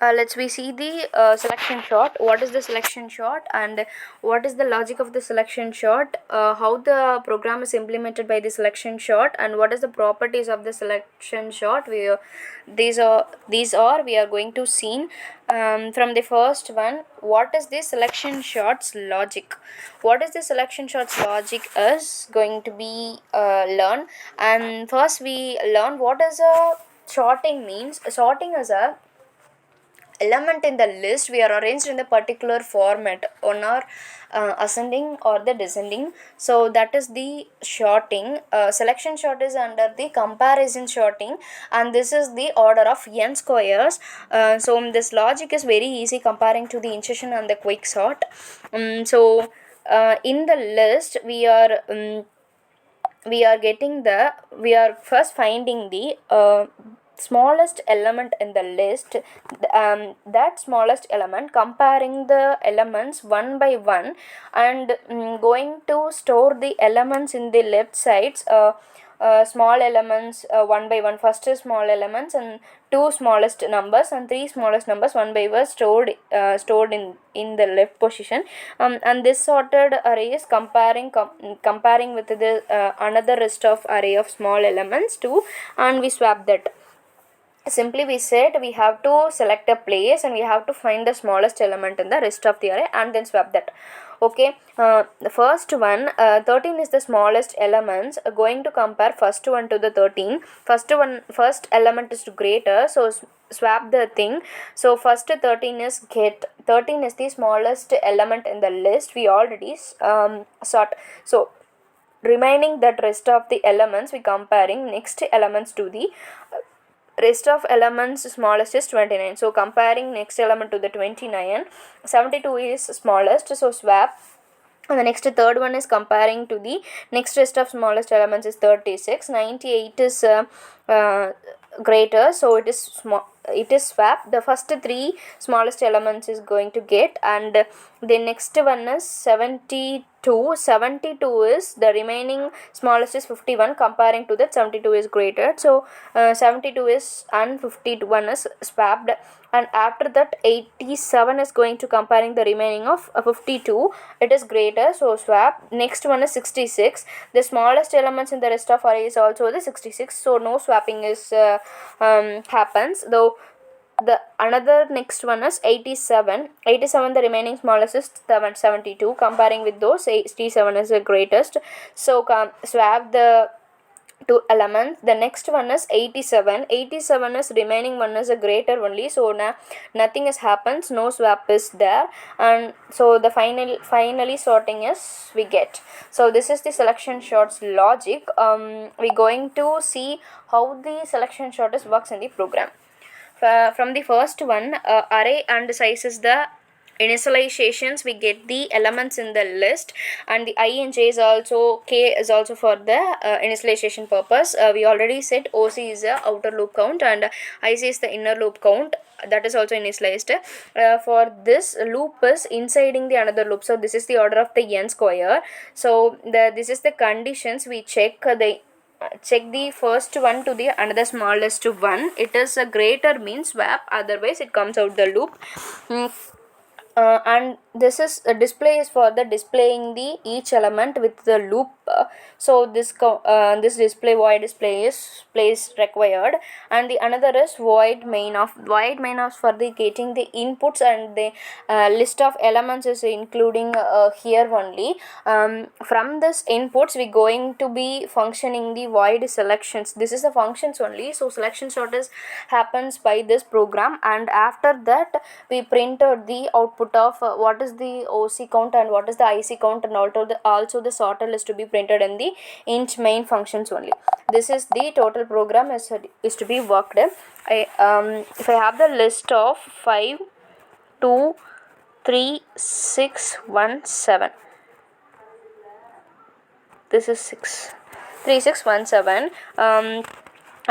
Let's we see the selection shot. What is the selection shot and what is the logic of the selection shot? How the program is implemented by the selection shot and what is the properties of the selection shot? These are we are going to see from the first one. What is the selection shot's logic? What is the selection shot's logic is going to be learned. And first we learn what is a sorting means. Sorting is a element in the list we are arranged in the particular format on our ascending or the descending, so that is the sorting. Selection sort is under the comparison sorting and this is the order of n squares. So this logic is very easy comparing to the insertion and the quick sort. In the list we are first finding the smallest element in the list. That smallest element, comparing the elements one by one and going to store the elements in the left sides. Small elements one by one, first is small elements and two smallest numbers and three smallest numbers one by one stored in the left position. And this sorted array is comparing with the another rest of array of small elements too, and we swap that. Simply we said we have to select a place and we have to find the smallest element in the rest of the array and then swap that. Okay, the first one, 13 is the smallest elements. Going to compare first one to the 13. First element is greater, so swap the thing. So first 13 is the smallest element in the list we already sort. So remaining that rest of the elements we comparing next elements to the rest of elements smallest is 29, so comparing next element to the 29, 72 is smallest, so swap. And the next third one is comparing to the next rest of smallest elements is 36, 98 is greater, so it is swap. The first three smallest elements is going to get, and the next one is 72 is the remaining smallest is 51, comparing to that 72 is greater, so 72 is and 51 is swapped. And after that 87 is going to comparing the remaining of 52, it is greater, so swap. Next one is 66, the smallest elements in the rest of array is also the 66, so no swapping is happens. Though the another next one is 87, the remaining smallest is 72, comparing with those 87 is the greatest, so swap the two elements. The next one is 87, is remaining one is a greater only, so nothing has happens, no swap is there, and so the finally sorting is we get. So this is the selection sort's logic. We're going to see how the selection sort is works in the program. From the first one, array and size is the initializations, we get the elements in the list, and the I and j is also, k is also for the initialization purpose. We already said OC is the outer loop count and IC is the inner loop count, that is also initialized. For this loop is inciting the another loop, so this is the order of the n square. So this is the conditions we check the first one to the another smallest one. It is a greater means swap, otherwise it comes out the loop. And this is a display is for the displaying the each element with the loop. So this display void display is place required, and the another is void main of for the getting the inputs, and the list of elements is including here only. From this inputs we going to be functioning the void selections. This is the functions only, so selection sort is happens by this program, and after that we printed the output of what is the OC count and what is the IC count, and also the sorter list to be printed in the int main functions only. This is the total program is to be worked. If I have the list of 5 2 3 6 1 7, this is 6 3 6 1 7.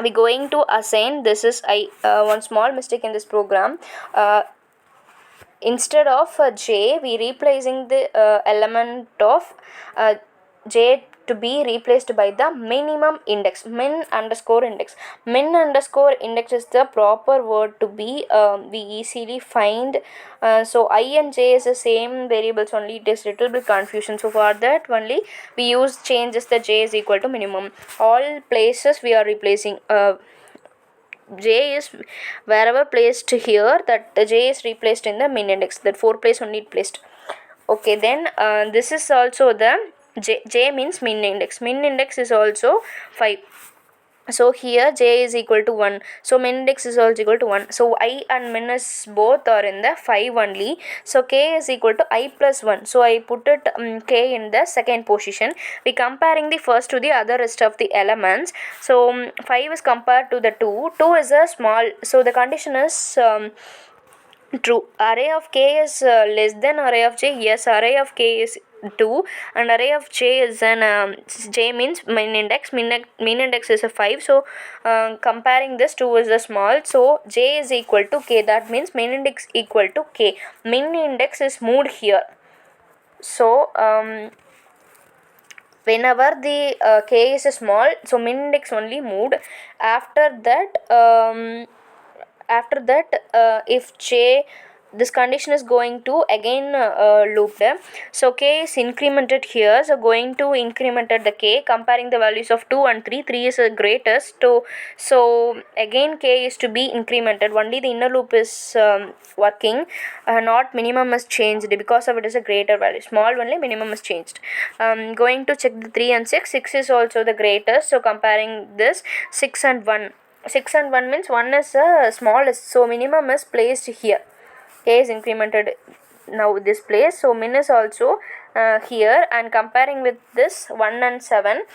We going to assign, this is one small mistake in this program. Instead of j we replacing the element of j to be replaced by the minimum index, min underscore index. Min underscore index is the proper word to be we easily find. So I and j is the same variables only, it is little bit confusion. So for that only we use changes the j is equal to minimum. All places we are replacing j is wherever placed here, that j is replaced in the min index, that 4 place only placed. Okay, then this is also the j means min index. Min index is also 5. So here j is equal to 1, so min index is also equal to 1. So I and min is both are in the 5 only. So k is equal to I plus 1. So I put it k in the second position. We comparing the first to the other rest of the elements. So 5 is compared to the 2. 2 is a small. So the condition is true. Array of k is less than array of j. Yes, array of k is 2 and array of j is an j means min index. Min index is a 5. So comparing this, 2 is a small. So j is equal to k. That means min index equal to k. Min index is moved here. So whenever the k is small, so min index only moved. After that if j, this condition is going to again looped. So k is incremented here, so going to incremented the k, comparing the values of 2 and 3. 3 is the greatest, so again k is to be incremented. Only the inner loop is working, not minimum is changed, because of it is a greater value. Small only, minimum is changed. Going to check the 3 and 6. 6 is also the greatest, so comparing this, 6 and 1. 6 and 1 means 1 is the smallest, so minimum is placed here. K is incremented now this place, so min is also here, and comparing with this 1 and 7,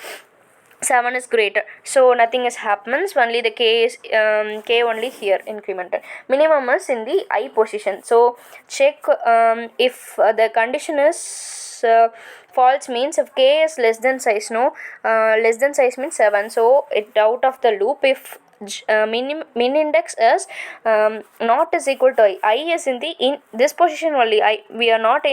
7 is greater, so nothing is happens, only the k is k only here incremented. Minimum is in the I position. So check if the condition is false, means if k is less than size, no, less than size means 7, so it out of the loop. If min index is not is equal to I is in the in this position only, we are not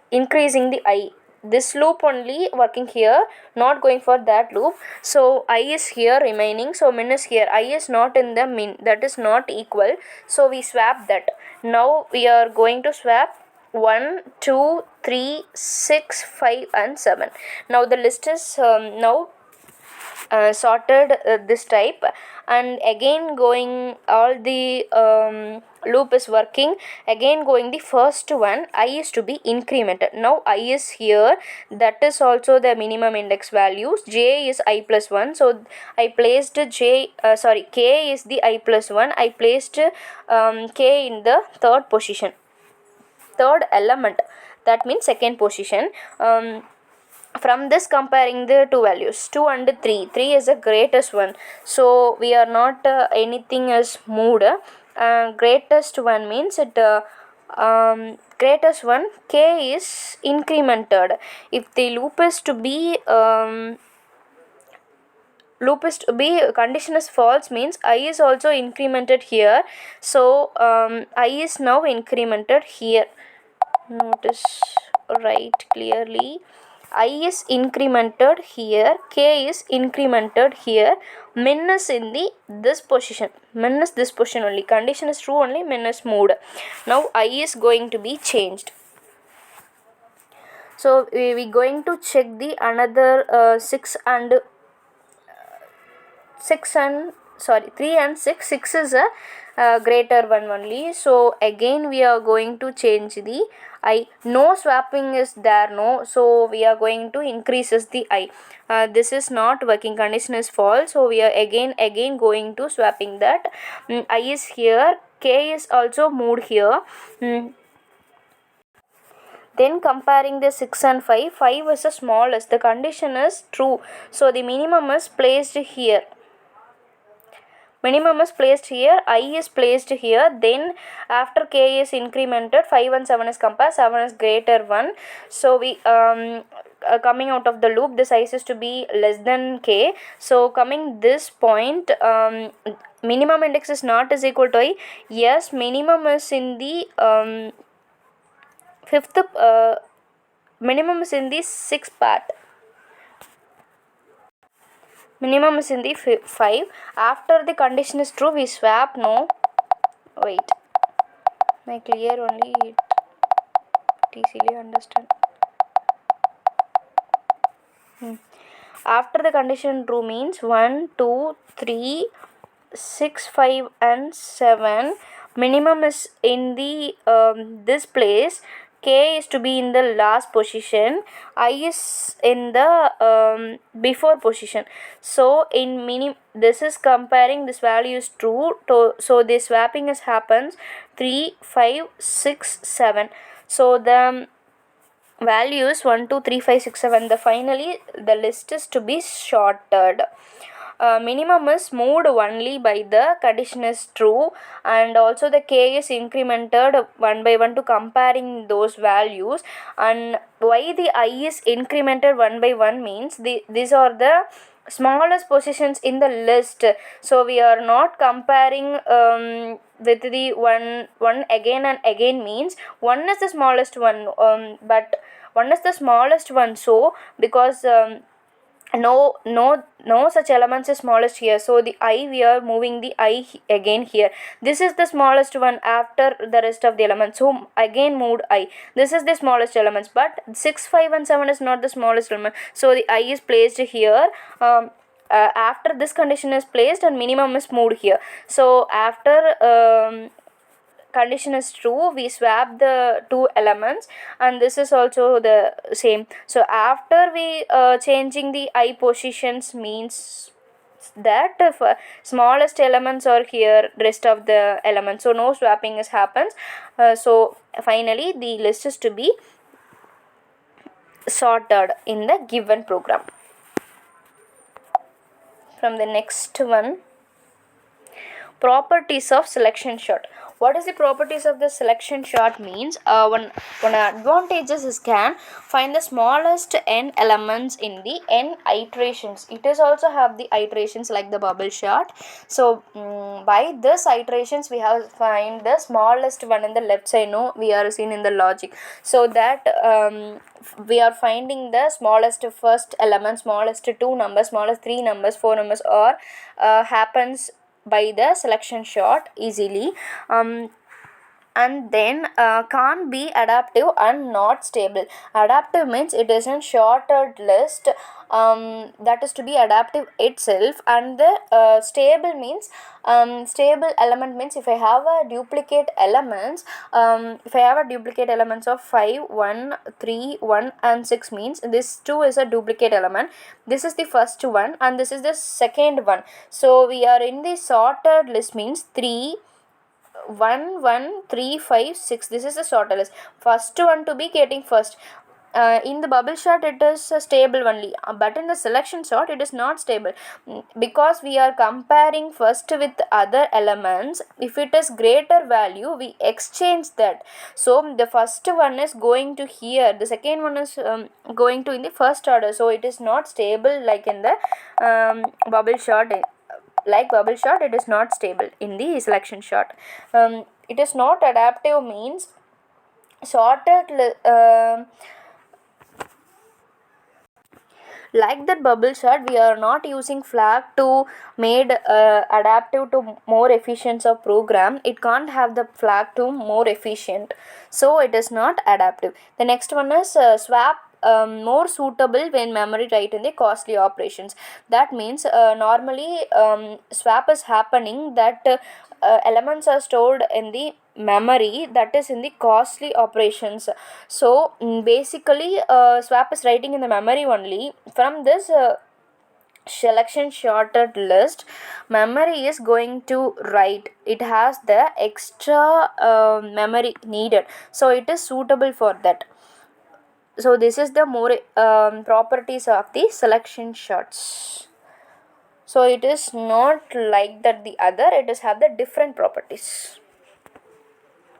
increasing the I, this loop only working here, not going for that loop. So I is here remaining, so min is here. I is not in the min, that is not equal, so we swap that. Now we are going to swap 1, 2, 3, 6, 5 and 7. Now the list is now sorted this type, and again going all the loop is working, again going the first one, I is to be incremented. Now I is here, that is also the minimum index values. J is I plus 1, so I placed k is the I plus 1. I placed k in the third position, third element, that means second position. From this comparing the two values, 2 and 3, 3 is the greatest one, so we are not anything is moved. Greatest one means it greatest one, k is incremented. If the loop is to be condition is false, means I is also incremented here, so I is now incremented here. Notice, write clearly, I is incremented here, k is incremented here, min is in the this position, min is this position only, condition is true only, min is moved. Now I is going to be changed. So we going to check the another 3 and 6. 6 is a greater one only, so again we are going to change the I. No swapping is there, no, so we are going to increases the I. This is not working, condition is false, so we are again going to swapping that. I is here, k is also moved here. Then comparing the 6 and 5, 5 is the smallest, the condition is true, so the minimum is placed here. Minimum is placed here, I is placed here, then after k is incremented, 5 and 7 is compared, 7 is greater 1. So we coming out of the loop, the size is to be less than k. So coming this point, minimum index is not is equal to I. Yes, minimum is in the fifth minimum is in the 6th part. Minimum is in the 5. After the condition is true, we swap. No, wait, I clear only it easily understand. After the condition true means 1, 2, 3, 6, 5 and 7. Minimum is in the this place. K is to be in the last position. I is in the before position. So in this is comparing, this value is true. So the swapping is happens 3, 5, 6, 7. So the values 1, 2, 3, 5, 6, 7. Finally the list is to be sorted. Minimum is moved only by the condition is true, and also the k is incremented one by one to comparing those values. And why the I is incremented one by one means these are the smallest positions in the list. So we are not comparing with the one again and again means one is the smallest one, but one is the smallest one. So because no such elements is smallest here, so the I, we are moving the I again here. This is the smallest one after the rest of the elements, so again moved I. This is the smallest elements, but 6, 5 and 7 is not the smallest element, so the I is placed here. After this condition is placed and minimum is moved here. So after condition is true, we swap the two elements, and this is also the same. So after we changing the I positions means that if smallest elements are here, rest of the elements, so no swapping is happens. So finally the list is to be sorted in the given program. From the next one, properties of selection sort. What is the properties of the selection sort means one advantages is can find the smallest n elements in the n iterations. It is also have the iterations like the bubble sort. So by this iterations we have find the smallest one in the left side. No, we are seen in the logic, so that we are finding the smallest first element, smallest 2 numbers, smallest 3 numbers, 4 numbers, or happens by the selection sort easily. And then can't be adaptive and not stable. Adaptive means it is in shorted list, that is to be adaptive itself. And the stable means stable element means if I have a duplicate elements, if I have a duplicate elements of 5, 1, 3, 1 and 6 means this 2 is a duplicate element. This is the first one and this is the second one. So we are in the sorted list means 3, 1, 1, 3, 5, 6. This is the sorted list. First one to be getting first. In the bubble sort it is stable only, but in the selection sort it is not stable, because we are comparing first with other elements. If it is greater value we exchange that. So the first one is going to here, the second one is going to in the first order, so it is not stable like in the bubble sort. Like bubble sort it is not stable in the selection sort. It is not adaptive means sorted like that bubble sort we are not using flag to made adaptive to more efficient of program. It can't have the flag to more efficient, so it is not adaptive. The next one is swap more suitable when memory write in the costly operations. That means normally swap is happening that elements are stored in the memory, that is in the costly operations. So basically swap is writing in the memory only. From this selection sorted list, memory is going to write, it has the extra memory needed, so it is suitable for that. So this is the more properties of the selection sorts. So it is not like that the other, it is have the different properties.